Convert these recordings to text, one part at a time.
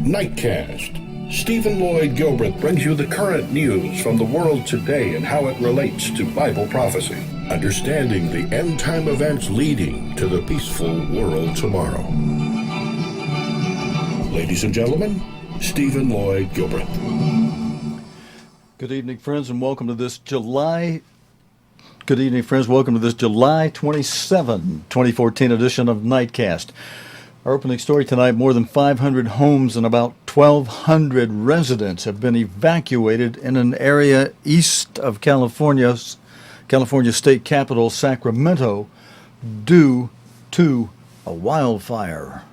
Nightcast. Stephen Lloyd Gilbreth brings you the current news from the world today and how it relates to Bible prophecy. Understanding the end-time events leading to the peaceful world tomorrow. Ladies and gentlemen, Stephen Lloyd Gilbreth. Good evening, friends, and welcome to this July 27, 2014 edition of Nightcast. Our opening story tonight, more than 500 homes and about 1,200 residents have been evacuated in an area east of California's state capital, Sacramento, due to a wildfire.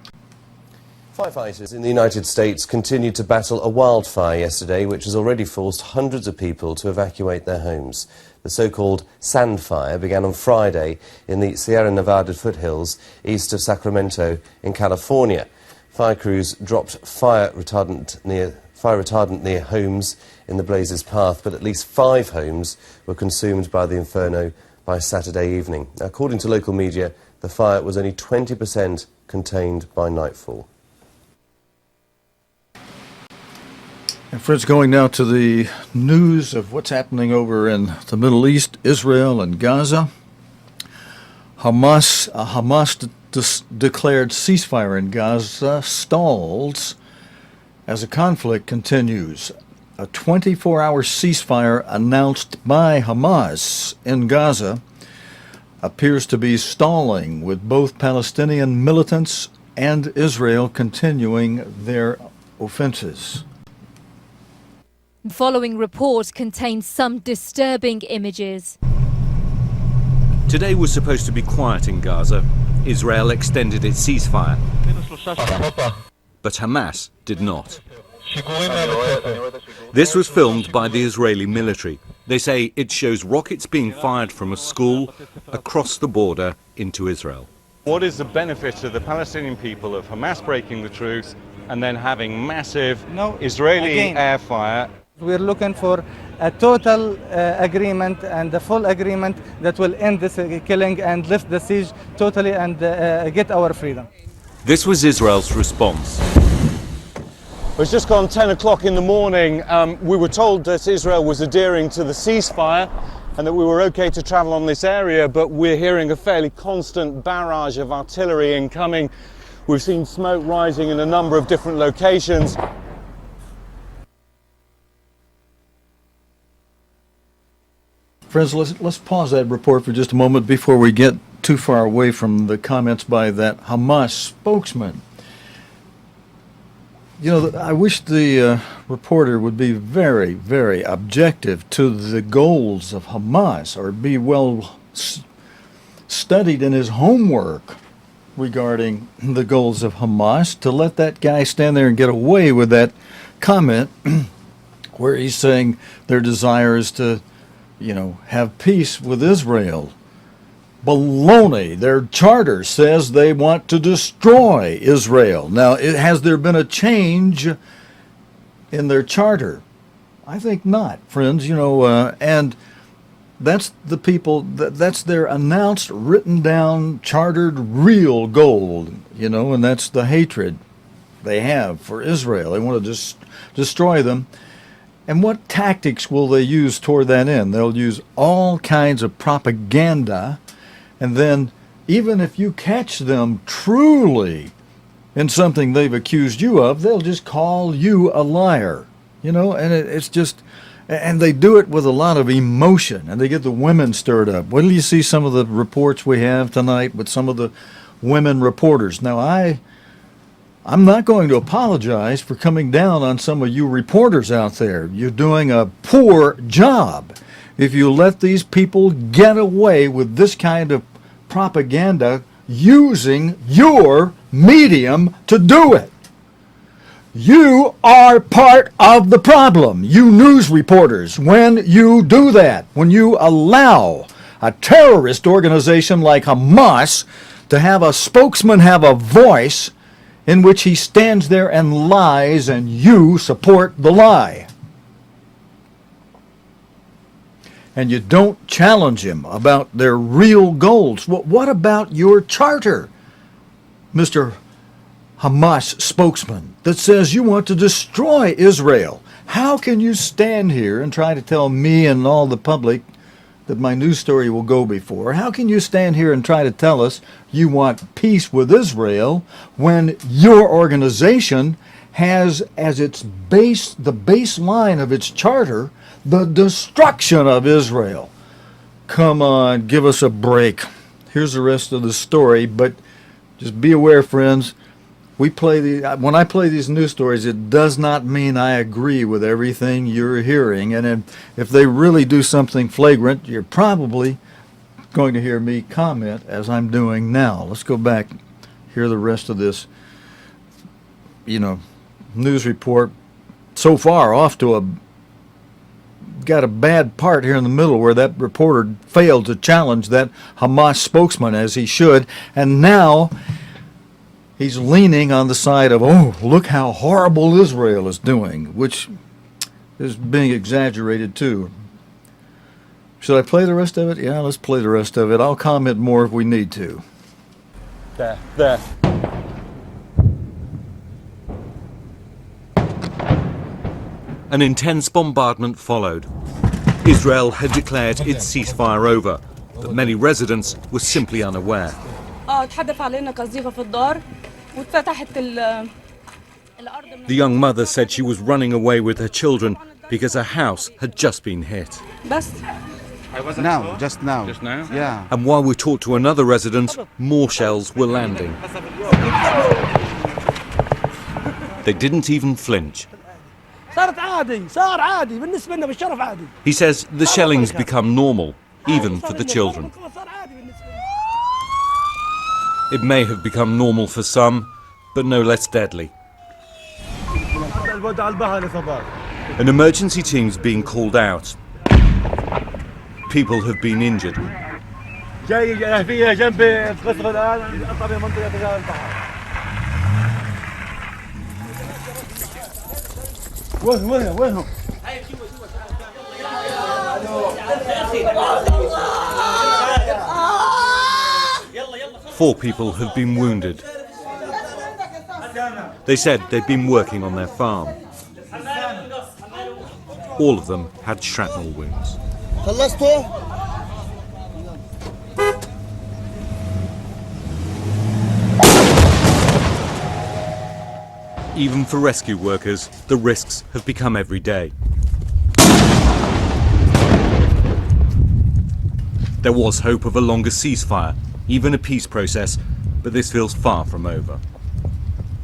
Firefighters in the United States continued to battle a wildfire yesterday, which has already forced hundreds of people to evacuate their homes. The so-called sand fire began on Friday in the Sierra Nevada foothills east of Sacramento in California. Fire crews dropped fire retardant near homes in the blaze's path, but at least 5 homes were consumed by the inferno by Saturday evening. According to local media, the fire was only 20% contained by nightfall. And friends, going now to the news of what's happening over in the Middle East, Israel and Gaza. Hamas-declared ceasefire in Gaza stalls as the conflict continues. A 24-hour ceasefire announced by Hamas in Gaza appears to be stalling, with both Palestinian militants and Israel continuing their offenses. Following reports contain some disturbing images. Today was supposed to be quiet in Gaza. Israel extended its ceasefire, but Hamas did not. This was filmed by the Israeli military. They say it shows rockets being fired from a school across the border into Israel. What is the benefit to the Palestinian people of Hamas breaking the truce and then having massive Israeli air fire? We're looking for a total agreement and a full agreement that will end this killing and lift the siege totally and get our freedom. This was Israel's response. It's just gone 10 o'clock in the morning. We were told that Israel was adhering to the ceasefire and that we were okay to travel on this area, but we're hearing a fairly constant barrage of artillery incoming. We've seen smoke rising in a number of different locations. Friends, let's pause that report for just a moment before we get too far away from the comments by that Hamas spokesman. You know, I wish the reporter would be very, very objective to the goals of Hamas, or be well studied in his homework regarding the goals of Hamas, to let that guy stand there and get away with that comment where he's saying their desire is to, have peace with Israel. Baloney. Their charter says they want to destroy Israel. Now, has there been a change in their charter? I think not, friends. And that's the people, that's their announced, written down, chartered, real goal, and that's the hatred they have for Israel. They want to destroy them. And what tactics will they use toward that end? They'll use all kinds of propaganda, and then even if you catch them truly in something they've accused you of, they'll just call you a liar, and it's just, and they do it with a lot of emotion, and they get the women stirred up. Wait till you see some of the reports we have tonight with some of the women reporters. Now, I'm not going to apologize for coming down on some of you reporters out there. You're doing a poor job if you let these people get away with this kind of propaganda using your medium to do it. You are part of the problem, you news reporters, when you do that, when you allow a terrorist organization like Hamas to have a spokesman have a voice in which he stands there and lies, and you support the lie. And you don't challenge him about their real goals. What about your charter, Mr. Hamas spokesman that says you want to destroy Israel. How can you stand here and try to tell me and all the public that my news story will go before? How can you stand here and try to tell us you want peace with Israel when your organization has as its base, the baseline of its charter, the destruction of Israel? Come on, give us a break. Here's the rest of the story, but just be aware, friends. When I play these news stories, it does not mean I agree with everything you're hearing. And if they really do something flagrant, you're probably going to hear me comment as I'm doing now. Let's go back, hear the rest of this, news report. So far, got a bad part here in the middle where that reporter failed to challenge that Hamas spokesman as he should. And now he's leaning on the side of, oh, look how horrible Israel is doing, which is being exaggerated too. Should I play the rest of it? Yeah, let's play the rest of it. I'll comment more if we need to. There. An intense bombardment followed. Israel had declared its ceasefire over, but many residents were simply unaware. The young mother said she was running away with her children because her house had just been hit. Just now? Just now? Yeah. And while we talked to another resident, more shells were landing. They didn't even flinch. He says the shelling's become normal, even for the children. It may have become normal for some, but no less deadly. An emergency team's being called out. People have been injured. Four people have been wounded. They said they'd been working on their farm. All of them had shrapnel wounds. Even for rescue workers, the risks have become every day. There was hope of a longer ceasefire, even a peace process, but this feels far from over.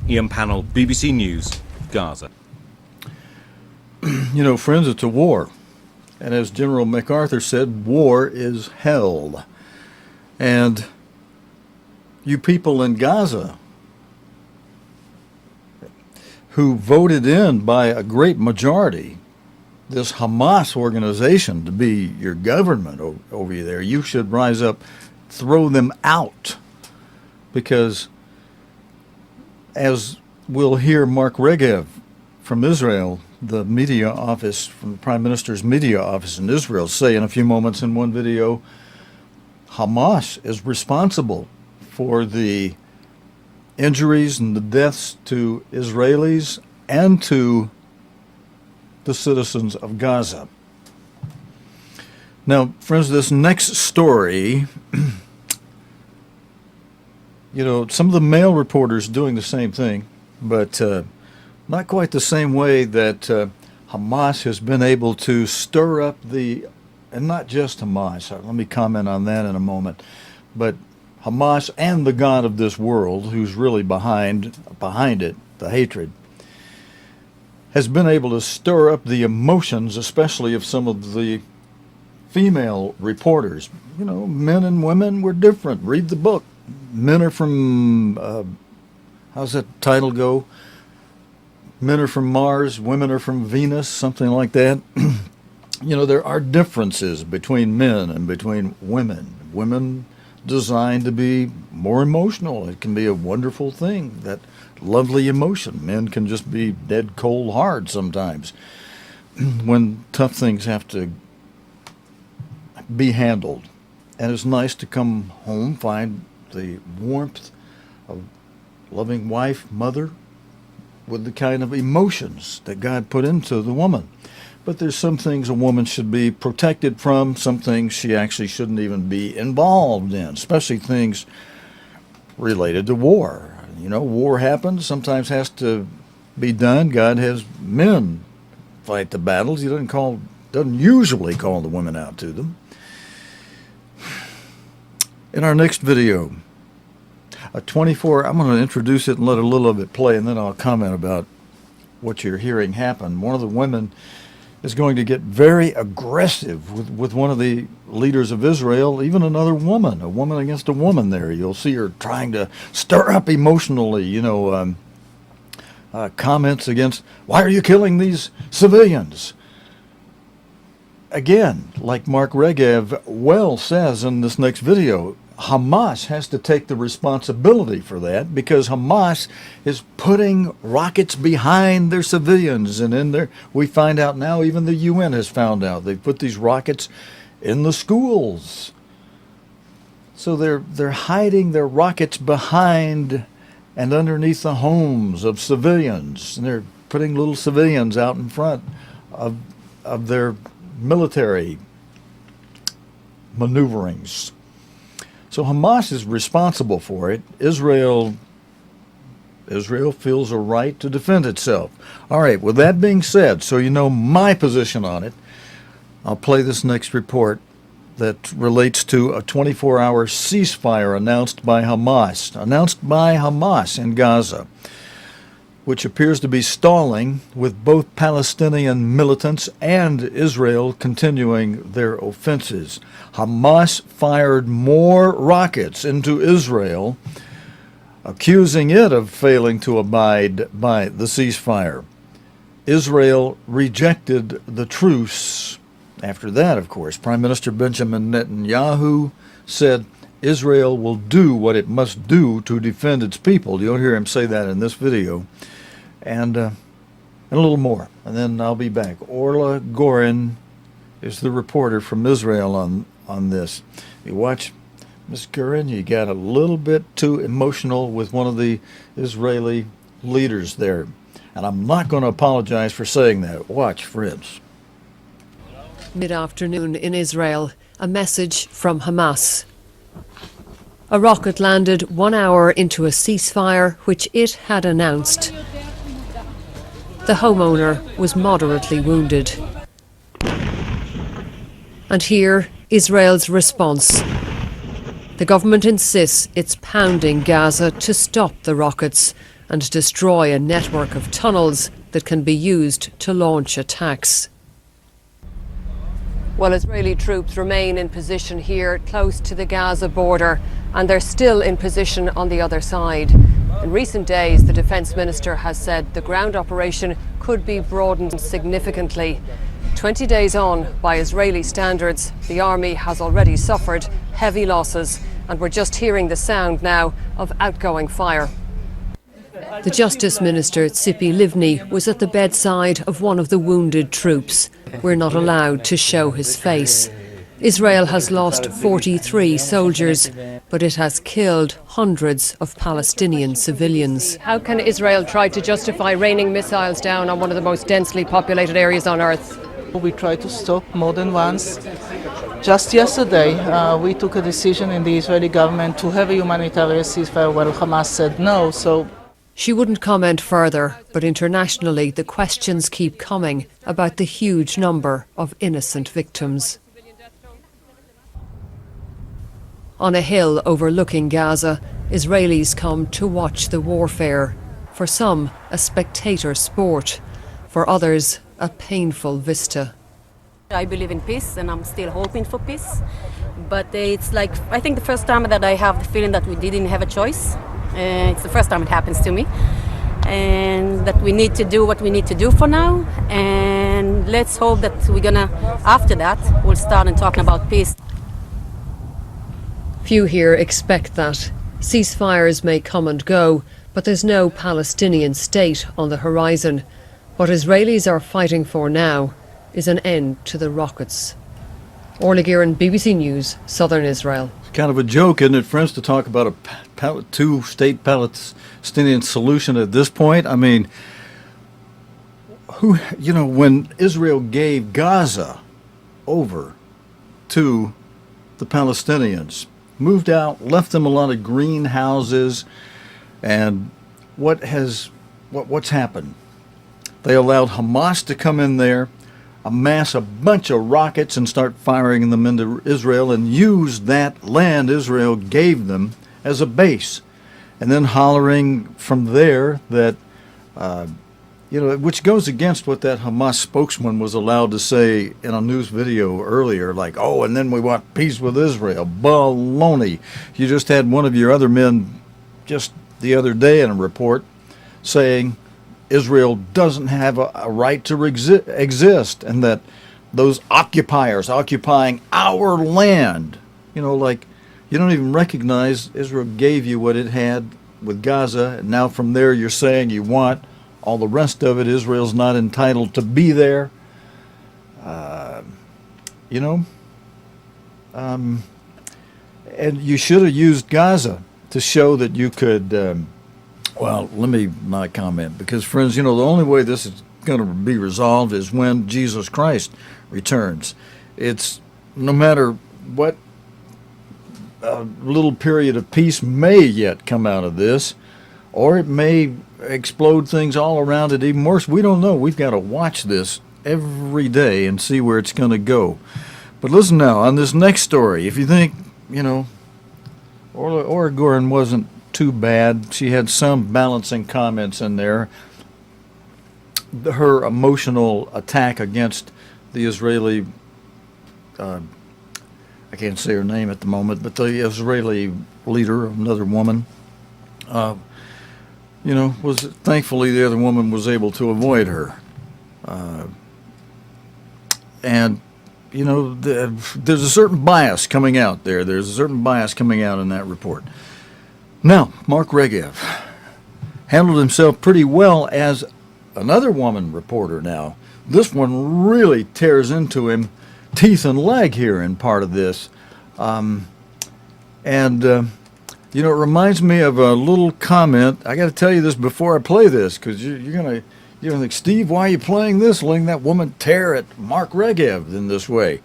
Ian Pannell, BBC News, Gaza. Friends, it's a war. And as General MacArthur said, war is hell. And you people in Gaza who voted in by a great majority this Hamas organization to be your government over there, you should rise up, throw them out. Because as we'll hear Mark Regev from Israel, the media office, from the Prime Minister's media office in Israel, say in a few moments in one video, Hamas is responsible for the injuries and the deaths to Israelis and to the citizens of Gaza. Now, friends, this next story, some of the male reporters doing the same thing, but not quite the same way that Hamas has been able to stir up and not just Hamas, let me comment on that in a moment, but Hamas and the God of this world, who's really behind it, the hatred, has been able to stir up the emotions, especially of some of the female reporters. Men and women were different. Read the book. Men are from, how's that title go? Men are from Mars, women are from Venus, something like that. There are differences between men and between women. Women designed to be more emotional. It can be a wonderful thing, that lovely emotion. Men can just be dead cold hard sometimes when tough things have to be handled. And it's nice to come home, find the warmth of loving wife, mother, with the kind of emotions that God put into the woman. But there's some things a woman should be protected from, some things she actually shouldn't even be involved in, especially things related to war. You know, war happens, sometimes has to be done. God has men fight the battles. He doesn't usually call the women out to them. In our next video, I'm going to introduce it and let a little of it play, and then I'll comment about what you're hearing happen. One of the women is going to get very aggressive with one of the leaders of Israel, even another woman, a woman against a woman there. You'll see her trying to stir up emotionally, comments against, why are you killing these civilians? Again, like Mark Regev well says in this next video, Hamas has to take the responsibility for that, because Hamas is putting rockets behind their civilians. And in there, we find out now, even the UN has found out, they've put these rockets in the schools. So they're hiding their rockets behind and underneath the homes of civilians. And they're putting little civilians out in front of their military maneuverings. So Hamas is responsible for it. Israel feels a right to defend itself. All right, with that being said, so you know my position on it, I'll play this next report that relates to a 24-hour ceasefire announced by Hamas in Gaza, which appears to be stalling, with both Palestinian militants and Israel continuing their offenses. Hamas fired more rockets into Israel, accusing it of failing to abide by the ceasefire. Israel rejected the truce. After that, of course, Prime Minister Benjamin Netanyahu said Israel will do what it must do to defend its people. You'll hear him say that in this video. And a little more, and then I'll be back. Orla Gorin is the reporter from Israel on this. You watch, Ms. Gorin, you got a little bit too emotional with one of the Israeli leaders there. And I'm not going to apologize for saying that. Watch, friends. Mid-afternoon in Israel, a message from Hamas. A rocket landed 1 hour into a ceasefire which it had announced. The homeowner was moderately wounded. And here, Israel's response. The government insists it's pounding Gaza to stop the rockets and destroy a network of tunnels that can be used to launch attacks. Well, Israeli troops remain in position here close to the Gaza border, and they're still in position on the other side. In recent days, the Defence Minister has said the ground operation could be broadened significantly. 20 days on, by Israeli standards, the army has already suffered heavy losses, and we're just hearing the sound now of outgoing fire. The Justice Minister, Tzipi Livni, was at the bedside of one of the wounded troops. We're not allowed to show his face. Israel has lost 43 soldiers, but it has killed hundreds of Palestinian civilians. How can Israel try to justify raining missiles down on one of the most densely populated areas on earth? We tried to stop more than once. Just yesterday, we took a decision in the Israeli government to have a humanitarian ceasefire while Hamas said no, so... She wouldn't comment further, but internationally the questions keep coming about the huge number of innocent victims. On a hill overlooking Gaza, Israelis come to watch the warfare. For some, a spectator sport. For others, a painful vista. I believe in peace, and I'm still hoping for peace. But it's like, I think the first time that I have the feeling that we didn't have a choice. It's the first time it happens to me. And that we need to do what we need to do for now. And let's hope that we're gonna, after that, we'll start talking about peace. Few here expect that. Ceasefires may come and go, but there's no Palestinian state on the horizon. What Israelis are fighting for now is an end to the rockets. Orla Guerin, BBC News, Southern Israel. Kind of a joke, isn't it, friends, to talk about a two-state Palestinian solution at this point? I mean, when Israel gave Gaza over to the Palestinians, moved out, left them a lot of greenhouses, and what's happened? They allowed Hamas to come in there, amass a bunch of rockets and start firing them into Israel and use that land Israel gave them as a base. And then hollering from there that, which goes against what that Hamas spokesman was allowed to say in a news video earlier, like, oh, and then we want peace with Israel. Baloney. You just had one of your other men just the other day in a report saying Israel doesn't have a right to exist, and that those occupiers occupying our land, you don't even recognize Israel gave you what it had with Gaza, and now from there you're saying you want all the rest of it. Israel's not entitled to be there. And you should have used Gaza to show that you could. Well, let me not comment, because, friends, the only way this is going to be resolved is when Jesus Christ returns. It's no matter what little period of peace may yet come out of this, or it may explode things all around it even worse. We don't know. We've got to watch this every day and see where it's going to go. But listen now, on this next story, if you think, Oregon wasn't too bad. She had some balancing comments in there. Her emotional attack against the Israeli, I can't say her name at the moment, but the Israeli leader, another woman, was thankfully the other woman was able to avoid her. There's a certain bias coming out there. There's a certain bias coming out in that report. Now, Mark Regev handled himself pretty well as another woman reporter now. This one really tears into him teeth and leg here in part of this. It reminds me of a little comment. I got to tell you this before I play this, because you're going to think, Steve, why are you playing this? Letting that woman tear at Mark Regev in this way.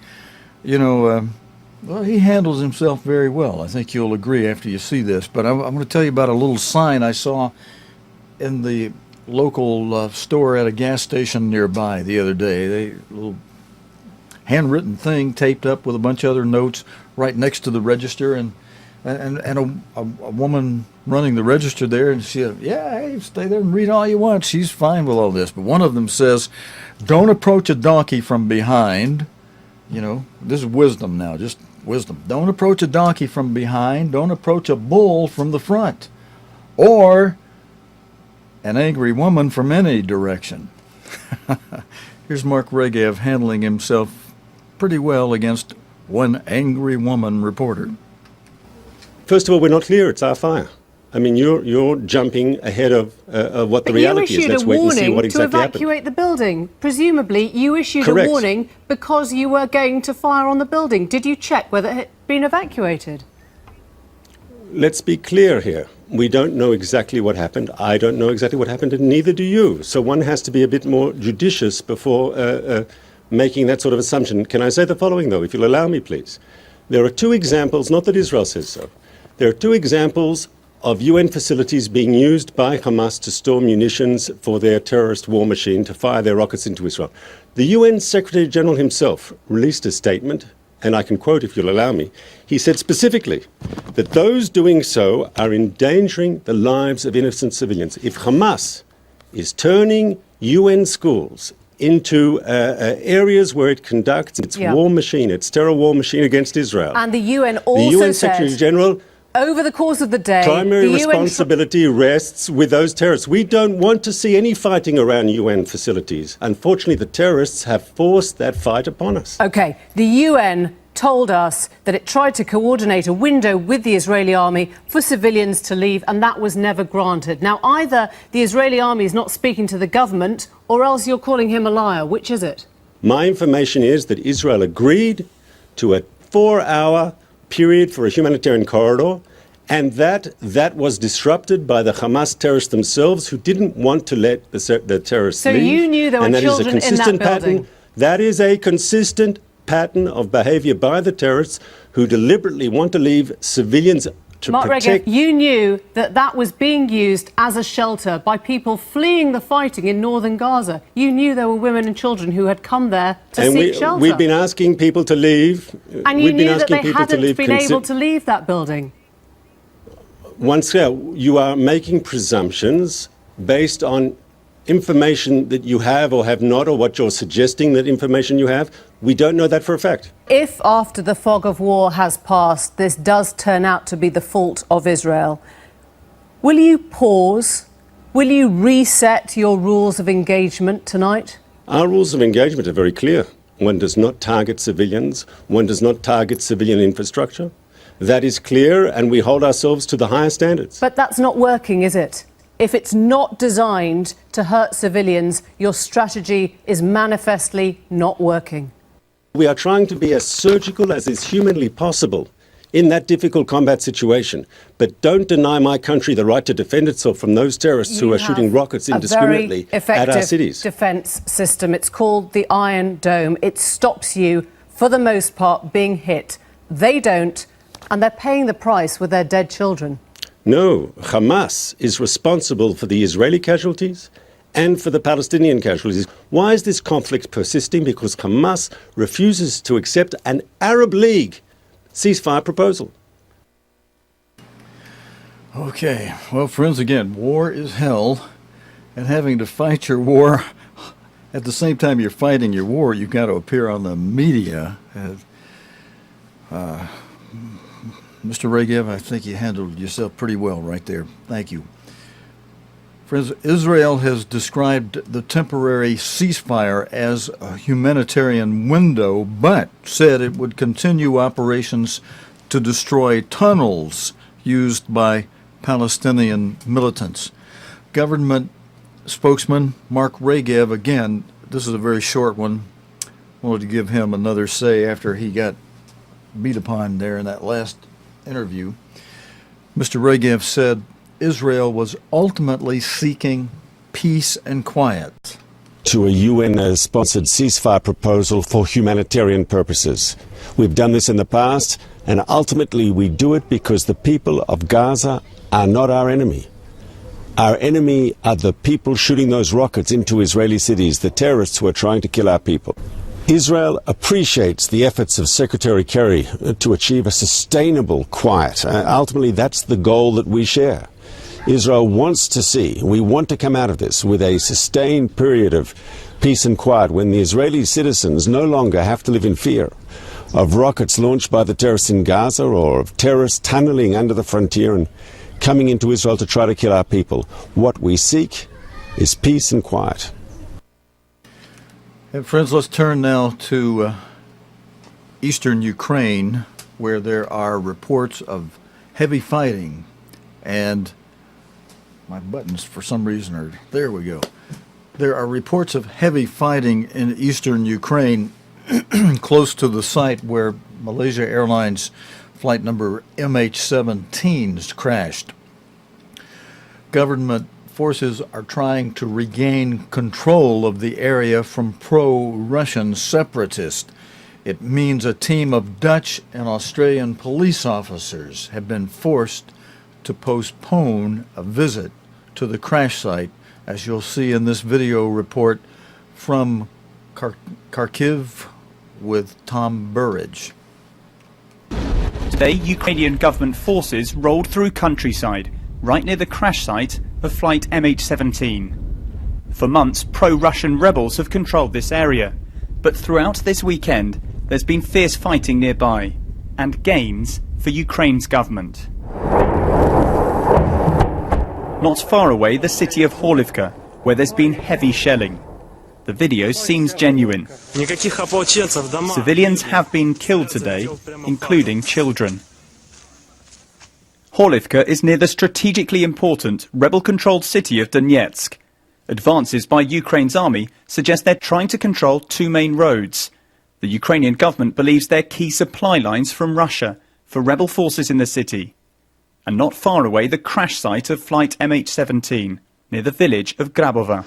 Well, he handles himself very well. I think you'll agree after you see this. But I'm going to tell you about a little sign I saw in the local store at a gas station nearby the other day. A little handwritten thing taped up with a bunch of other notes right next to the register, and a woman running the register there, and she said, hey, stay there and read all you want. She's fine with all this. But one of them says, don't approach a donkey from behind. This is wisdom now, just wisdom. Don't approach a donkey from behind. Don't approach a bull from the front, or an angry woman from any direction. Here's Mark Regev handling himself pretty well against one angry woman reporter. First of all, we're not clear. It's our fire. I mean, you're jumping ahead of what the reality is. Let's wait and see what exactly happened. You issued a warning to evacuate the building. Presumably, you issued Correct. a warning because you were going to fire on the building. Did you check whether it had been evacuated? Let's be clear here. We don't know exactly what happened. I don't know exactly what happened, and neither do you. So one has to be a bit more judicious before making that sort of assumption. Can I say the following, though, if you'll allow me, please? There are two examples, not that Israel says so. There are two examples of UN facilities being used by Hamas to store munitions for their terrorist war machine to fire their rockets into Israel. The UN Secretary General himself released a statement, and I can quote if you'll allow me. He said specifically that those doing so are endangering the lives of innocent civilians. If Hamas is turning UN schools into areas where it conducts its war machine, its terror war machine against Israel. And the UN also the UN Secretary General, over the course of the day, primary the responsibility rests with those terrorists. We don't want to see any fighting around UN facilities. Unfortunately, the terrorists have forced that fight upon us. OK, the UN told us that it tried to coordinate a window with the Israeli army for civilians to leave, and that was never granted. Now, either the Israeli army is not speaking to the government, or else you're calling him a liar. Which is it? My information is that Israel agreed to a 4-hour period for a humanitarian corridor, and that was disrupted by the Hamas terrorists themselves, who didn't want to let the terrorists leave. So you knew there were children in that building? That is a consistent pattern of behavior by the terrorists who deliberately want to leave civilians to protect. Regev, you knew that that was being used as a shelter by people fleeing the fighting in northern Gaza. You knew there were women and children who had come there to seek shelter. We've been asking people to leave. And you knew that they hadn't been able to leave that building. Once again, you are making presumptions based on information that you have or have not, or what you're suggesting that information you have. We don't know that for a fact. If after the fog of war has passed, this does turn out to be the fault of Israel, will you pause? Will you reset your rules of engagement tonight? Our rules of engagement are very clear. One does not target civilians. One does not target civilian infrastructure. That is clear, and we hold ourselves to the highest standards. But that's not working, is it? If it's not designed to hurt civilians, your strategy is manifestly not working. We are trying to be as surgical as is humanly possible in that difficult combat situation. But don't deny my country the right to defend itself from those terrorists who are shooting rockets indiscriminately at our cities. Defence system. It's called the Iron Dome. It stops you, for the most part, being hit. They don't, and they're paying the price with their dead children. No, Hamas is responsible for the Israeli casualties and for the Palestinian casualties. Why is this conflict persisting? Because Hamas refuses to accept an Arab League ceasefire proposal. Okay, well, friends, again, war is hell, and having to fight your war at the same time you're fighting your war, you've got to appear on the media. Mr. Regev, I think you handled yourself pretty well right there. Thank you. Friends, Israel has described the temporary ceasefire as a humanitarian window, but said it would continue operations to destroy tunnels used by Palestinian militants. Government spokesman Mark Regev, again, this is a very short one. Wanted to give him another say after he got beat upon there in that last interview. Mr. Regev said Israel was ultimately seeking peace and quiet. To a UN-sponsored ceasefire proposal for humanitarian purposes. We've done this in the past, and ultimately we do it because the people of Gaza are not our enemy. Our enemy are the people shooting those rockets into Israeli cities, the terrorists who are trying to kill our people. Israel appreciates the efforts of Secretary Kerry to achieve a sustainable quiet. Ultimately, that's the goal that we share. Israel wants to see, we want to come out of this with a sustained period of peace and quiet when the Israeli citizens no longer have to live in fear of rockets launched by the terrorists in Gaza or of terrorists tunneling under the frontier and coming into Israel to try to kill our people. What we seek is peace and quiet. And friends, let's turn now to eastern Ukraine, where there are reports of heavy fighting. And my buttons, for some reason, are... There we go. There are reports of heavy fighting in eastern Ukraine, close to the site where Malaysia Airlines flight number MH17 crashed. Government forces are trying to regain control of the area from pro-Russian separatists. It means a team of Dutch and Australian police officers have been forced to postpone a visit to the crash site, as you'll see in this video report from Kharkiv with Tom Burridge. Today, Ukrainian government forces rolled through countryside, right near the crash site of flight MH17. For months, pro-Russian rebels have controlled this area, but throughout this weekend, there's been fierce fighting nearby, and gains for Ukraine's government. Not far away, the city of Horlivka, where there's been heavy shelling. The video seems genuine. Civilians have been killed today, including children. Horlivka is near the strategically important rebel-controlled city of Donetsk. Advances by Ukraine's army suggest they're trying to control two main roads. The Ukrainian government believes they're key supply lines from Russia for rebel forces in the city, and not far away the crash site of flight MH17 near the village of Grabova.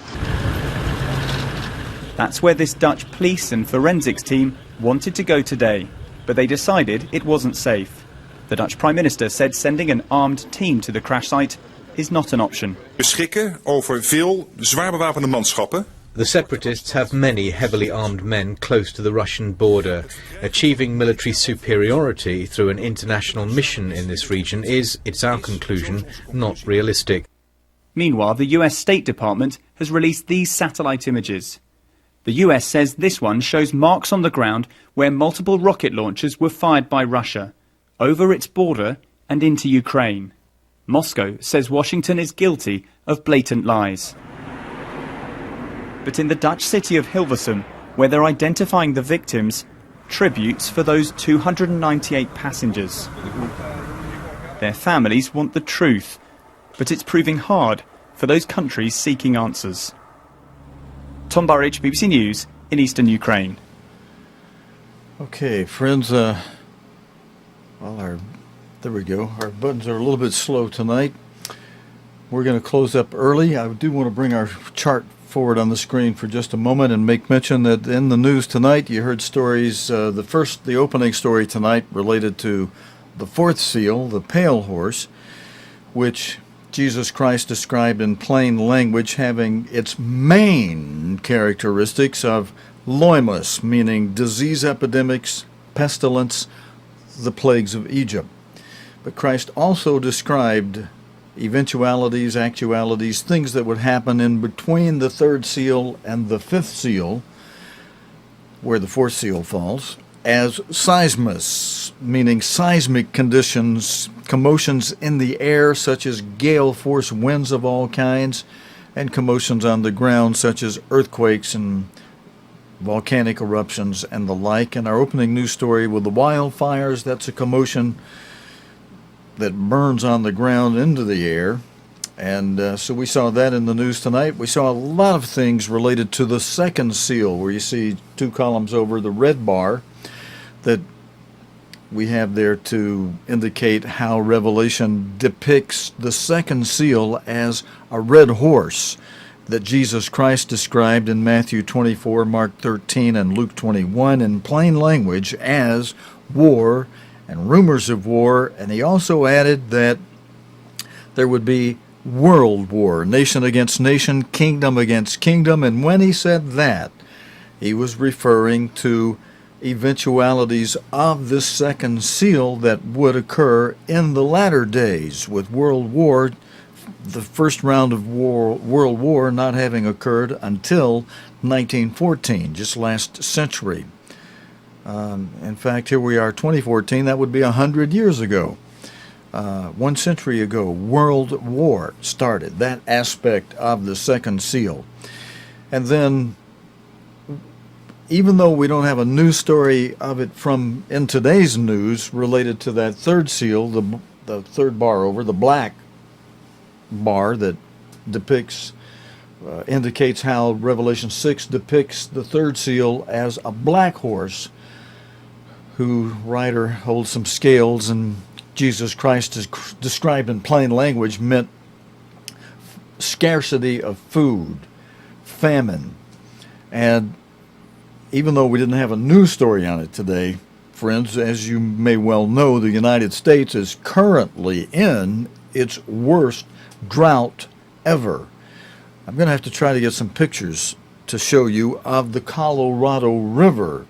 That's where this Dutch police and forensics team wanted to go today, but they decided it wasn't safe. The Dutch Prime Minister said sending an armed team to the crash site is not an option. Beschikken over veel zwaar bewapende manschappen. The separatists have many heavily armed men close to the Russian border. Achieving military superiority through an international mission in this region is, it's our conclusion, not realistic. Meanwhile, the US State Department has released these satellite images. The US says this one shows marks on the ground where multiple rocket launchers were fired by Russia, over its border and into Ukraine. Moscow says Washington is guilty of blatant lies. But in the Dutch city of Hilversum, where they're identifying the victims, tributes for those 298 passengers. Their families want the truth, but it's proving hard for those countries seeking answers. Tom Burridge, BBC News, in eastern Ukraine. Okay, friends, there we go. Our buttons are a little bit slow tonight. We're going to close up early. I do want to bring our chart forward on the screen for just a moment and make mention that in the news tonight you heard stories, the opening story tonight related to the fourth seal, the pale horse, which Jesus Christ described in plain language having its main characteristics of loimus, meaning disease epidemics, pestilence, the plagues of Egypt. But Christ also described eventualities, actualities, things that would happen in between the third seal and the fifth seal, where the fourth seal falls, as seismus, meaning seismic conditions, commotions in the air such as gale force winds of all kinds, and commotions on the ground such as earthquakes and volcanic eruptions and the like. And our opening news story with the wildfires, that's a commotion that burns on the ground into the air. And so we saw that in the news tonight. We saw a lot of things related to the second seal, where you see two columns over the red bar that we have there to indicate how Revelation depicts the second seal as a red horse that Jesus Christ described in Matthew 24, Mark 13, and Luke 21 in plain language as war and rumors of war. And he also added that there would be world war, nation against nation, kingdom against kingdom. And when he said that, he was referring to eventualities of this second seal that would occur in the latter days, with world war, the first round of world war not having occurred until 1914, just last century. In fact, here we are, 2014, that would be 100 years ago. 1 century ago, World War started, that aspect of the second seal. And then, even though we don't have a news story of it from in today's news related to that third seal, the third bar over, the black bar that depicts, indicates how Revelation 6 depicts the third seal as a black horse whose rider holds some scales, and Jesus Christ is described in plain language meant scarcity of food, famine. And even though we didn't have a news story on it today, friends, as you may well know, the United States is currently in its worst drought ever. I'm going to have to try to get some pictures to show you of the Colorado River.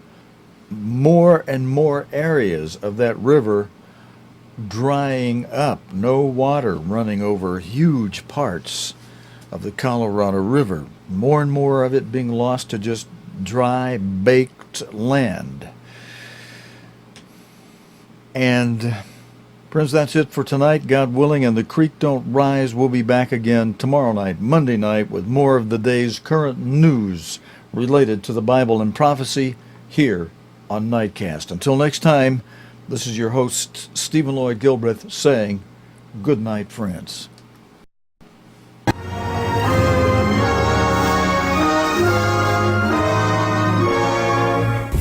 More and more areas of that river drying up, no water running over huge parts of the Colorado River. More and more of it being lost to just dry, baked land. And friends, that's it for tonight, God willing, and the creek don't rise. We'll be back again tomorrow night, Monday night, with more of the day's current news related to the Bible and prophecy here on Nightcast. Until next time, this is your host, Stephen Lloyd Gilbreth, saying good night, friends.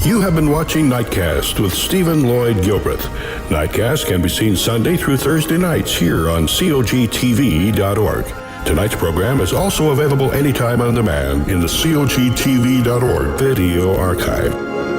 You have been watching Nightcast with Stephen Lloyd Gilbreth. Nightcast can be seen Sunday through Thursday nights here on cogtv.org. Tonight's program is also available anytime on demand in the cogtv.org video archive.